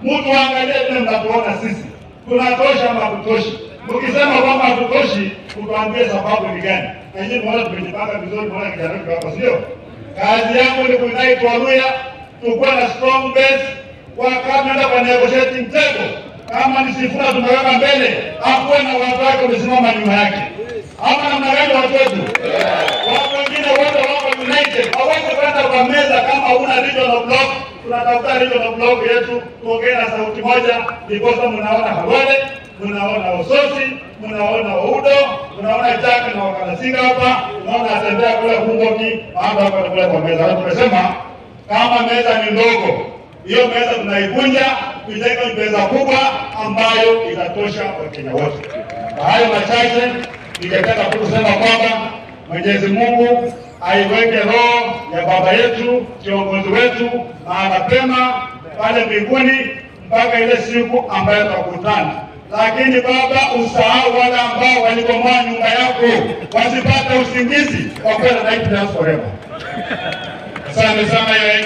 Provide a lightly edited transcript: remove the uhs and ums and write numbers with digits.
Mtu angalie vile mnatuona sisi. Tunatosha ama hatutoshi? Mkisema kwamba hatutoshi, tuambie sababu ni gani? Na nyinyi mwana tumejipanga vizuri, mwana kijana hapa sio? Kazi yangu ni kuunite Waluhya, tukuwe na strong base wakati nenda kwa negotiating table. Kama ni Sifuna tumeweka mbele, hakuwe na watu wake wamesimama nyuma yake. Ama namna gani watu wetu? Watu wengine wote wako united. Hawezi kwenda kwa meza kama huna regional block. Tunatafuta regional block yetu, tuongee na sauti moja, because mnaona Halwale, mnaona Ososi, mnaona Oudo, mnaona Jack na Wakalasinga hapa, mnaona atembea kule Bungoki, hapa kule kwa meza. Tunasema kama meza ni ndogo, hiyo meza tunaivunja, tuijenge meza kubwa ambayo itatosha Wakenya wote. Hayo machache ningetaka kusema kwamba Mwenyezi Mungu aiweke roho ya baba yetu kiongozi wetu mahali pema pale mbinguni mpaka ile siku ambayo tutakutana. Lakini Baba, usahau wale ambao walibomoa nyumba yako wasipate usingizi, wakwenda na forever. Asante sana ya